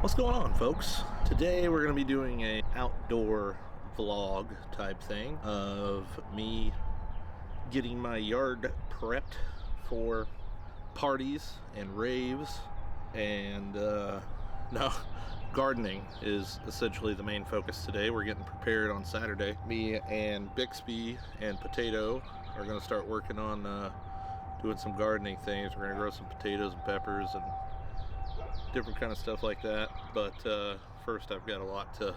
What's going on, folks? Today we're going to be doing a outdoor vlog type thing of me getting my yard prepped for parties and raves, and no, gardening is essentially the main focus today. We're getting prepared on Saturday. Me and Bixby and Potato are going to start working on doing some gardening things. We're going to grow some potatoes and peppers and different kind of stuff like that, but first I've got a lot to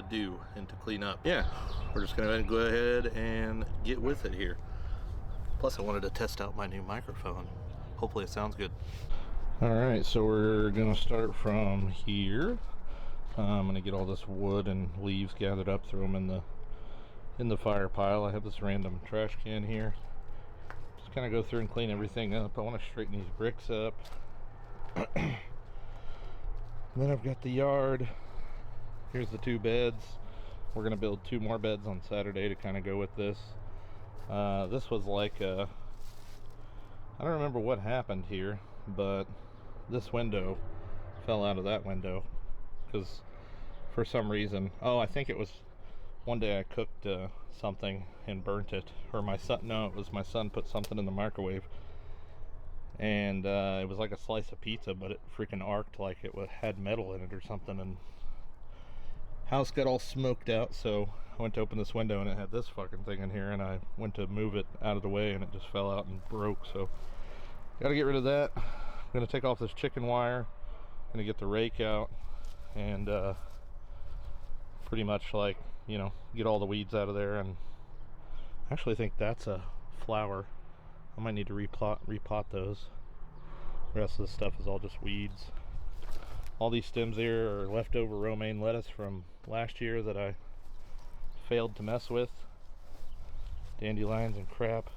do and to clean up. Yeah, we're just gonna go ahead and get with it here. Plus I wanted to test out my new microphone. Hopefully it sounds good. All right, so we're gonna start from here. I'm gonna get all this wood and leaves gathered up, throw them in the fire pile. I have this random trash can here. Just kind of go through and clean everything up. I want to straighten these bricks up. And then I've got the yard. Here's the 2 beds. We're gonna build 2 more beds on Saturday to kind of go with this. This was like I don't remember what happened here, but this window fell out of that window because for some reason, I think it was one day I cooked something and burnt it, or it was my son put something in the microwave, and it was like a slice of pizza, but it freaking arced like it had metal in it or something, and house got all smoked out. So I went to open this window and it had this fucking thing in here, and I went to move it out of the way and it just fell out and broke. So gotta get rid of that. I'm gonna take off this chicken wire, gonna get the rake out, and pretty much, like, you know, get all the weeds out of there. And I actually think that's a flower. I might need to repot those. The rest of the stuff is all just weeds. All these stems here are leftover romaine lettuce from last year that I failed to mess with. Dandelions and crap.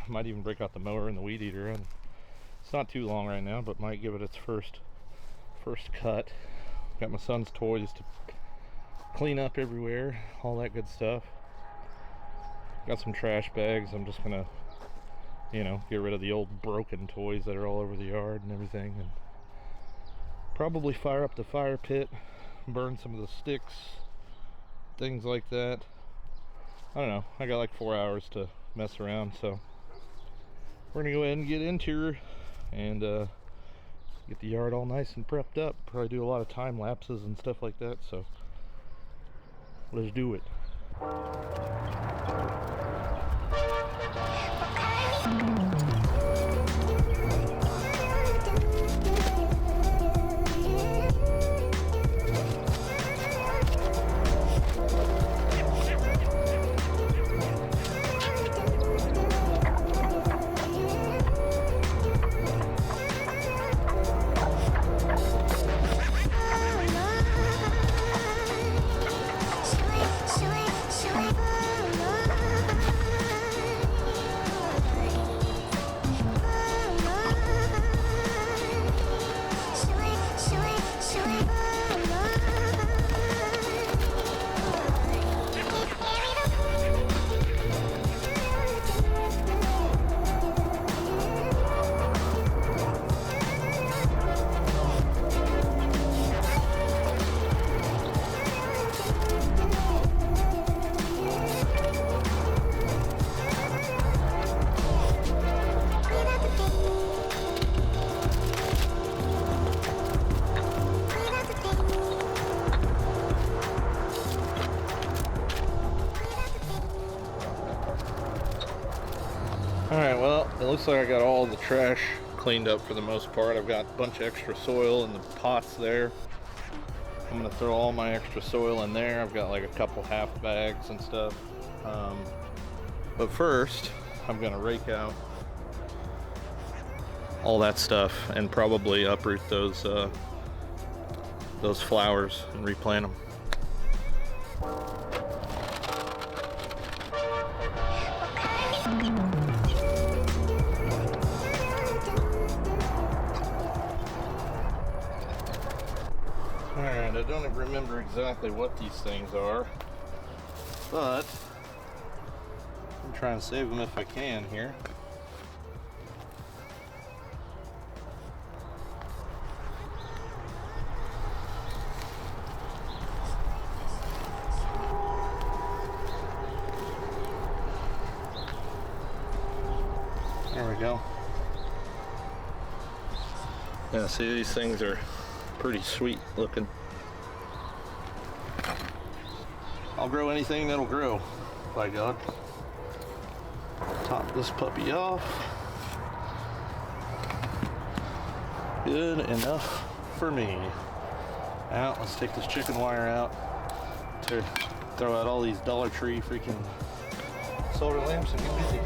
Might even break out the mower and the weed eater, and it's not too long right now, but might give it its first cut. Got my son's toys to clean up everywhere, all that good stuff. Got some trash bags. I'm just gonna, you know, get rid of the old broken toys that are all over the yard and everything, and probably fire up the fire pit, burn some of the sticks, things like that. I don't know, I got like 4 hours to mess around, so we're gonna go ahead and get into her and get the yard all nice and prepped up. Probably do a lot of time lapses and stuff like that, so let's do it. Alright, well, it looks like I got all the trash cleaned up for the most part. I've got a bunch of extra soil in the pots there. I'm going to throw all my extra soil in there. I've got like a couple half bags and stuff. But first, I'm going to rake out all that stuff and probably uproot those flowers and replant them. Alright, I don't remember exactly what these things are, but I'm trying to save them if I can here. There we go. Yeah, see, these things are pretty sweet looking. I'll grow anything that'll grow, by God. Top this puppy off. Good enough for me. Now, let's take this chicken wire out to throw out all these Dollar Tree freaking solar lamps and get busy.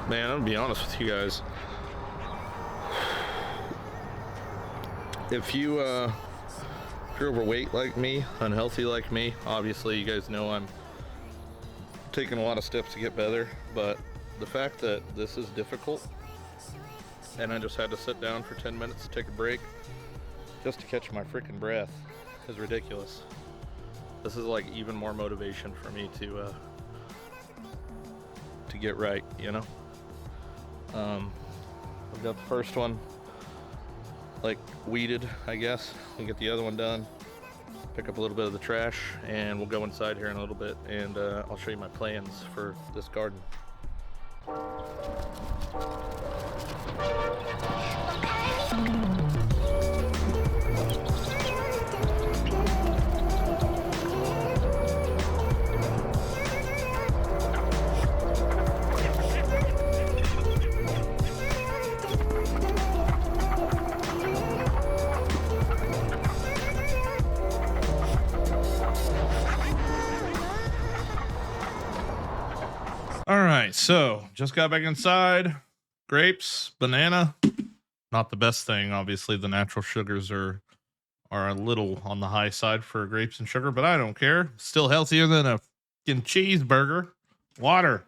Man, I'm gonna be honest with you guys. If you're overweight like me, unhealthy like me, obviously you guys know I'm taking a lot of steps to get better, but the fact that this is difficult and I just had to sit down for 10 minutes to take a break just to catch my freaking breath is ridiculous. This is like even more motivation for me to get right, you know? I've got the first one like weeded, I guess. We'll get the other one done, pick up a little bit of the trash, and we'll go inside here in a little bit, and I'll show you my plans for this garden. All right, so just got back inside. Grapes, banana, not the best thing. Obviously, the natural sugars are a little on the high side for grapes and sugar, but I don't care. Still healthier than a fucking cheeseburger. Water,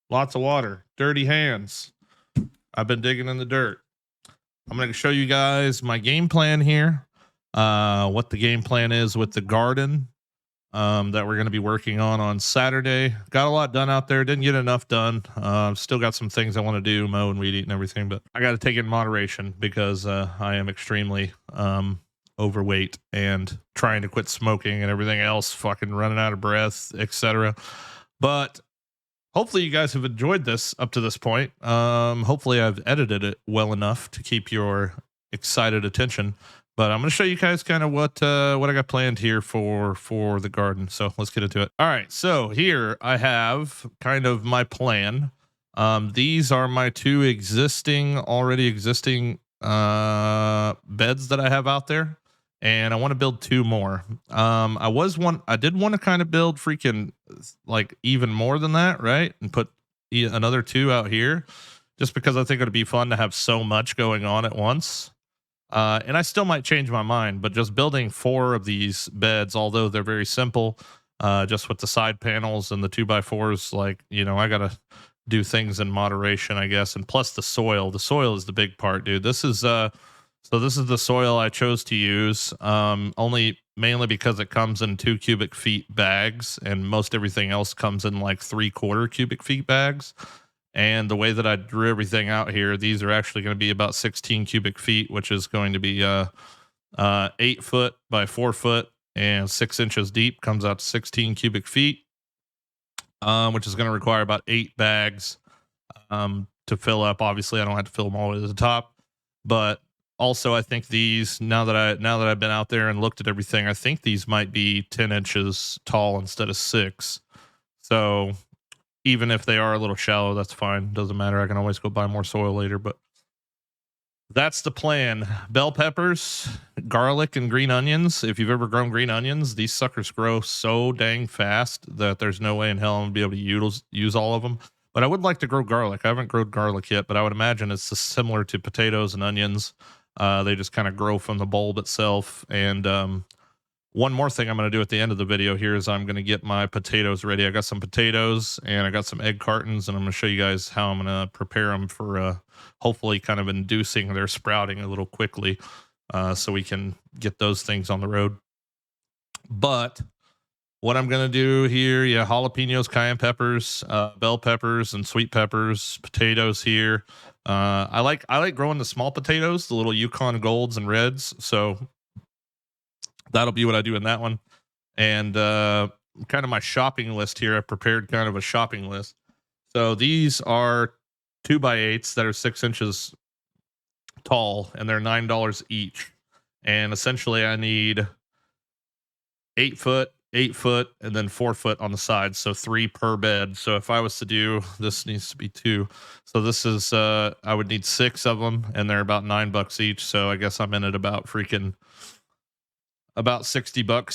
lots of water. Dirty hands. I've been digging in the dirt. I'm going to show you guys my game plan here. What the game plan is with the garden. That we're going to be working on Saturday. Got a lot done out there. Didn't get enough done. Still got some things I want to do, mow and weed eat and everything, but I got to take it in moderation because I am extremely overweight and trying to quit smoking and everything else, fucking running out of breath, etc. But hopefully you guys have enjoyed this up to this point. Hopefully I've edited it well enough to keep your excited attention. But I'm going to show you guys kind of what I got planned here for the garden. So let's get into it. All right. So here I have kind of my plan. These are my two already existing beds that I have out there. And I want to build two more. I did want to kind of build freaking like even more than that, right? And put another two out here just because I think it'd be fun to have so much going on at once. And I still might change my mind, but just building 4 of these beds, although they're very simple, just with the side panels and the 2x4s, like, you know, I got to do things in moderation, I guess. And plus the soil is the big part, dude. This is the soil I chose to use, only mainly because it comes in 2 cubic feet bags, and most everything else comes in like 3/4 cubic feet bags. And the way that I drew everything out here, these are actually going to be about 16 cubic feet, which is going to be 8 foot by 4 foot and 6 inches deep. Comes out to 16 cubic feet, which is going to require about 8 bags to fill up. Obviously, I don't have to fill them all the way to the top, but also I think these, now that I've been out there and looked at everything, I think these might be 10 inches tall instead of 6. So even if they are a little shallow, that's fine. Doesn't matter. I can always go buy more soil later. But that's the plan. Bell peppers, garlic, and green onions. If you've ever grown green onions, these suckers grow so dang fast that there's no way in hell I'm gonna be able to use all of them. But I would like to grow garlic. I haven't grown garlic yet, but I would imagine it's similar to potatoes and onions. They just kind of grow from the bulb itself. And one more thing I'm going to do at the end of the video here is I'm going to get my potatoes ready. I got some potatoes and I got some egg cartons, and I'm going to show you guys how I'm going to prepare them for hopefully kind of inducing their sprouting a little quickly, so we can get those things on the road. But what I'm going to do here, yeah, jalapenos, cayenne peppers, bell peppers, and sweet peppers, potatoes here. I like growing the small potatoes, the little Yukon Golds and Reds. So that'll be what I do in that one. And kind of my shopping list here. I prepared kind of a shopping list. So these are 2x8s that are 6 inches tall, and they're $9 each. And essentially, I need 8 foot, 8 foot, and then 4 foot on the side. So 3 per bed. So if I was to do, this needs to be 2. So this is, I would need 6 of them, and they're about $9 each. So I guess I'm in at about $60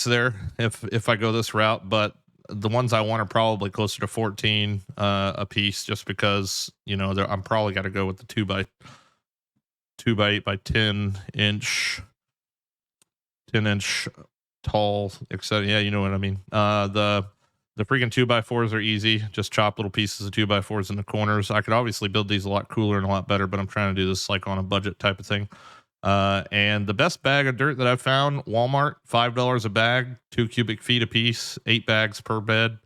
there if I go this route. But the ones I want are probably closer to 14 a piece, just because, you know, I'm probably got to go with the 2x8 by 10 inch tall, etc. Yeah, you know what I mean. The freaking 2x4s are easy. Just chop little pieces of 2x4s in the corners. I could obviously build these a lot cooler and a lot better, but I'm trying to do this like on a budget type of thing. And the best bag of dirt that I've found, Walmart, $5 a bag, 2 cubic feet a piece, 8 bags per bed.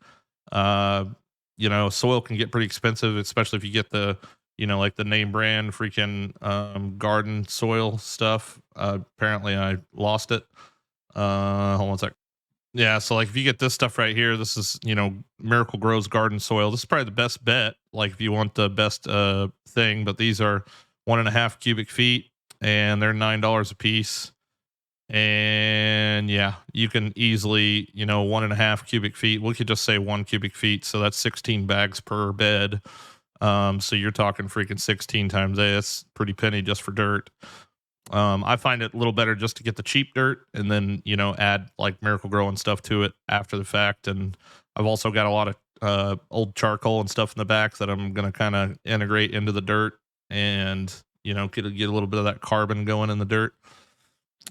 You know, soil can get pretty expensive, especially if you get the, you know, like the name brand freaking garden soil stuff. Apparently I lost it. Hold on one sec. Yeah, so like if you get this stuff right here, this is, you know, Miracle Grows garden soil. This is probably the best bet, like if you want the best thing. But these are 1.5 cubic feet, and they're $9 a piece. And yeah, you can easily, you know, 1.5 cubic feet. We could just say 1 cubic feet, so that's 16 bags per bed. So you're talking freaking 16 times A. That's pretty penny just for dirt. I find it a little better just to get the cheap dirt and then, you know, add like Miracle Grow and stuff to it after the fact. And I've also got a lot of old charcoal and stuff in the back that I'm going to kind of integrate into the dirt and, you know, get a little bit of that carbon going in the dirt.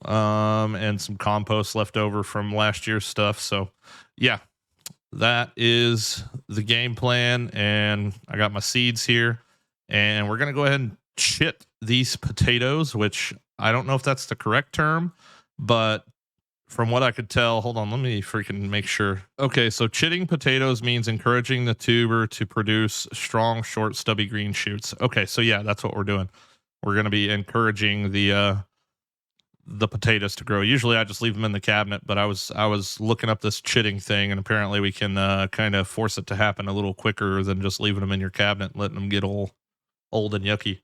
And some compost left over from last year's stuff. So yeah, that is the game plan. And I got my seeds here, and we're going to go ahead and chit these potatoes, which I don't know if that's the correct term, but from what I could tell, hold on, let me freaking make sure. Okay, so chitting potatoes means encouraging the tuber to produce strong, short, stubby green shoots. Okay, so yeah, that's what we're doing. We're going to be encouraging the potatoes to grow. Usually I just leave them in the cabinet, but I was looking up this chitting thing, and apparently we can kind of force it to happen a little quicker than just leaving them in your cabinet and letting them get old and yucky.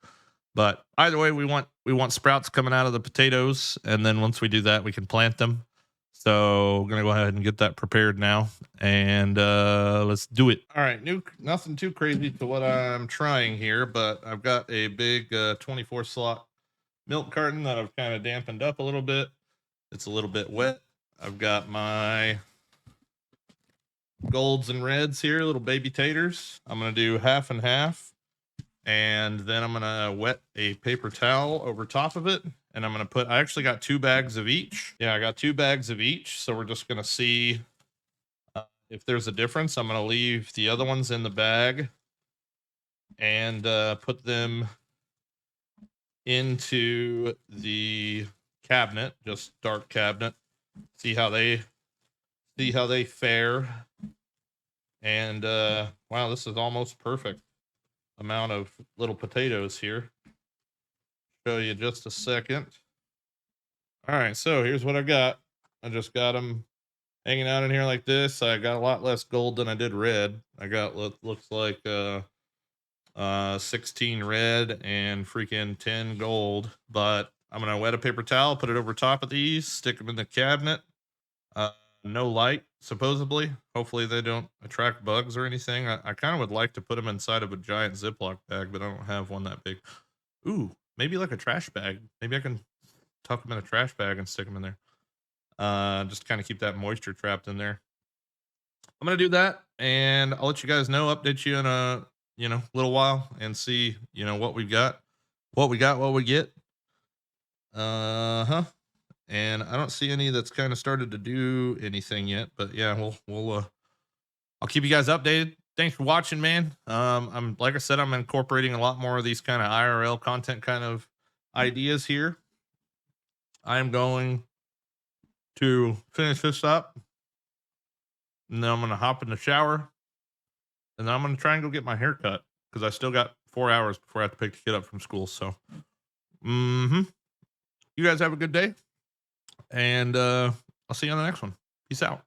But either way, we want sprouts coming out of the potatoes, and then once we do that, we can plant them. So we're gonna go ahead and get that prepared now, and let's do it. All right, nothing too crazy to what I'm trying here, but I've got a big 24 slot milk carton that I've kind of dampened up a little bit. It's a little bit wet. I've got my golds and reds here, little baby taters. I'm gonna do half and half. And then I'm going to wet a paper towel over top of it. And I'm going to I actually got 2 bags of each. Yeah, I got 2 bags of each. So we're just going to see if there's a difference. I'm going to leave the other ones in the bag and put them into the cabinet, just dark cabinet. See how they fare. And wow, this is almost perfect amount of little potatoes here. Show you just a second. All right, so here's what I got. I just got them hanging out in here like this. I got a lot less gold than I did red. I got what looks like 16 red and freaking 10 gold. But I'm gonna wet a paper towel, put it over top of these, stick them in the cabinet. No light, supposedly. Hopefully they don't attract bugs or anything. I kind of would like to put them inside of a giant Ziploc bag, but I don't have one that big. Ooh, maybe like a trash bag. Maybe I can tuck them in a trash bag and stick them in there. Just to kind of keep that moisture trapped in there. I'm gonna do that, and I'll let you guys know, update you in a little while, and see what we've got, what we get. Uh-huh. And I don't see any that's kind of started to do anything yet, but yeah, we'll I'll keep you guys updated. Thanks for watching, man. I'm like I said, I'm incorporating a lot more of these kind of IRL content kind of ideas here. I am going to finish this up, and then I'm gonna hop in the shower, and then I'm gonna try and go get my hair cut because I still got 4 hours before I have to pick the kid up from school. So, you guys have a good day, and I'll see you on the next one. Peace out.